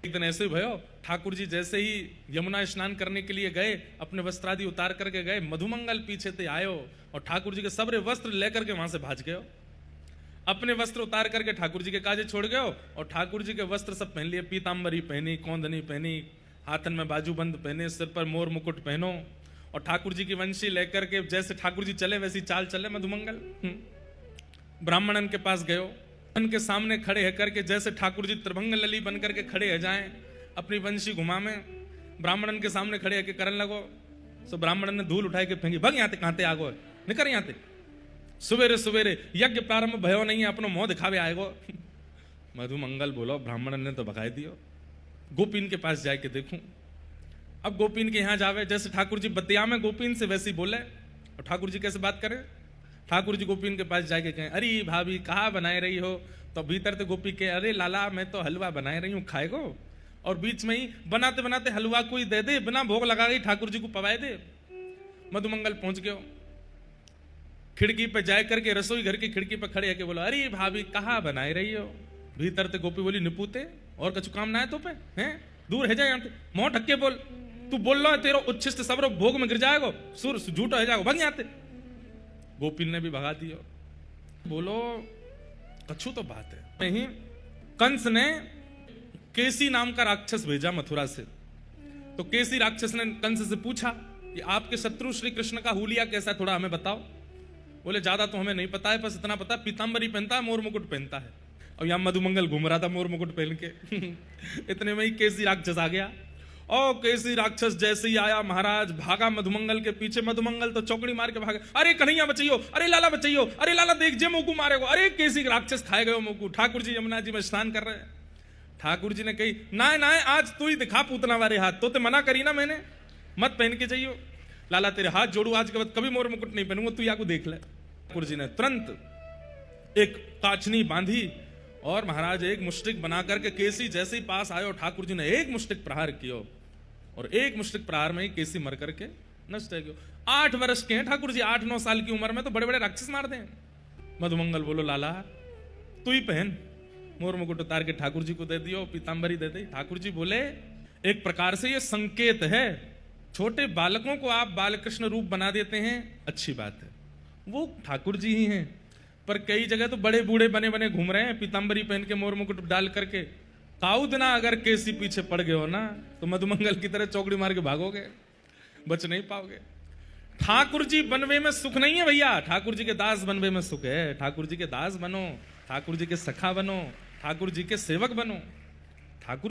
एक दिन ऐसे भयो, ठाकुर जी जैसे ही यमुना स्नान करने के लिए गए, अपने वस्त्र आदि उतार करके गए, मधुमंगल पीछे से आयो और ठाकुर जी के सबरे वस्त्र लेकर के वहां से भाज गयो। अपने वस्त्र उतार करके ठाकुर जी के काजे छोड़ गयो और ठाकुर जी के वस्त्र सब पहन लिए, पीतांबरी पहनी, कौंदनी पहनी, हाथन में बाजूबंद पहने, सिर पर मोर मुकुट पहनो और ठाकुर जी की वंशी लेकर के जैसे ठाकुर जी चले वैसी चाल चले मधुमंगल। ब्राह्मणन के पास गयो, उनके सामने खड़े है करके जैसे ठाकुर जी त्रिभंग लली बन करके खड़े है जाएं, अपनी वंशी घुमा में ब्राह्मणन के सामने खड़े है करन लगो। सो ब्राह्मणन ने धूल उठाए के फेंकी, भग यहाँ कहते आगो, निकर यहाँ। सवेरे सवेरे यज्ञ प्रारंभ भयो नहीं है, अपनो मुंह दिखावे आएगो। मधुमंगल बोलो, ब्राह्मणन ने तो भगाई दियो, गोपीन के पास जाए के देखूं। अब गोपीन के यहां जावे, जैसे ठाकुर जी बतिया में गोपीन से वैसी बोले और ठाकुर जी कैसे बात करें। ठाकुर जी गोपीन के पास जाके कहें, अरे भाभी कहाँ बनाए रही हो, तो भीतर तो गोपी के, अरे लाला मैं तो हलवा बनाए रही हूँ खाएगो। और बीच में ही बनाते बनाते हलवा कोई दे दे, बिना भोग लगा गई ठाकुर जी को पवाए दे। मधुमंगल पहुंच गयो, खिड़की पे जाए करके रसोई घर की खिड़की पे खड़े है के बोलो, अरे भाभी कहाँ बनाए रही हो। भीतर ते गोपी बोली, निपूते और कछु काम ना है तो पे हैं, दूर है जाए यहाँ पे, मुंह ढक के बोल, तू बोल लो तेरो उच्छिष्ट सबरो भोग में गिर जाएगो, सुर झूठा है जाएगो, भग जाते। गोपीन ने भी भगा दियो। बोलो कछु तो बात है नहीं। कंस ने केसी नाम का राक्षस भेजा मथुरा से, तो केसी राक्षस ने कंस से पूछा कि आपके शत्रु श्री कृष्ण का हुलिया कैसा, थोड़ा हमें बताओ। बोले ज्यादा तो हमें नहीं पता है, बस इतना पता पीतांबरी पहनता है, मोर मुकुट पहनता है। और यहां मधुमंगल घूम रहा था मोर मुकुट पहन के। इतने में ही केसी राक्षस आ गया। और केसी राक्षस जैसे ही आया महाराज भागा मधुमंगल के पीछे। मधुमंगल तो चौकड़ी मार के भागा, अरे कन्हैया बचाइयो, अरे लाला बचाइयो, अरे लाला देख जे मुकू मारेगो। अरे केसी राक्षस खाए गयो मुकू। ठाकुर जी यमुना जी में स्नान कर रहे हैं। ठाकुर जी ने कही, ना ना आज तू ही दिखा पूतना वाले हाथ, तो ते मना करी ना मैंने, मत पहन के जाइयो। लाला तेरे हाथ जोड़ू, आज के बाद कभी मोर मुकुट नहीं पहनूंगा, तू या को देख ले। ठाकुर जी ने तुरंत एक काचनी बांधी और महाराज एक मुष्टिक बना करके केसी जैसे ही पास आयो, ठाकुर जी ने एक मुष्टिक प्रहार कियो और एक मुष्टिक प्रहार में ही केसी मर करके नष्ट है गयो। 8 वर्ष के हैं ठाकुर जी, 8-9 साल की उम्र में तो बड़े बड़े राक्षस मार दें। मधुमंगल बोलो, लाला तू ही पहन। मोर मुकुट उतार के ठाकुर जी को दे दियो, पीतांबरी दे दी। ठाकुर जी बोले, एक प्रकार से ये संकेत है, छोटे बालकों को आप बालकृष्ण रूप बना देते हैं, अच्छी बात है, वो ठाकुर जी ही हैं। पर कई जगह तो बड़े बूढ़े बने बने घूम रहे हैं, पीतांबरी पहन के मोर मुकुट डाल करके। काउदना अगर केसी पीछे पड़ गए हो ना, तो मधुमंगल की तरह चौकड़ी मार के भागोगे, बच नहीं पाओगे। ठाकुर जी बनवे में सुख नहीं है भैया, ठाकुर जी के दास बनवे में सुख है। ठाकुर जी के दास बनो, ठाकुर जी के सखा बनो, ठाकुर जी के सेवक बनो। ठाकुर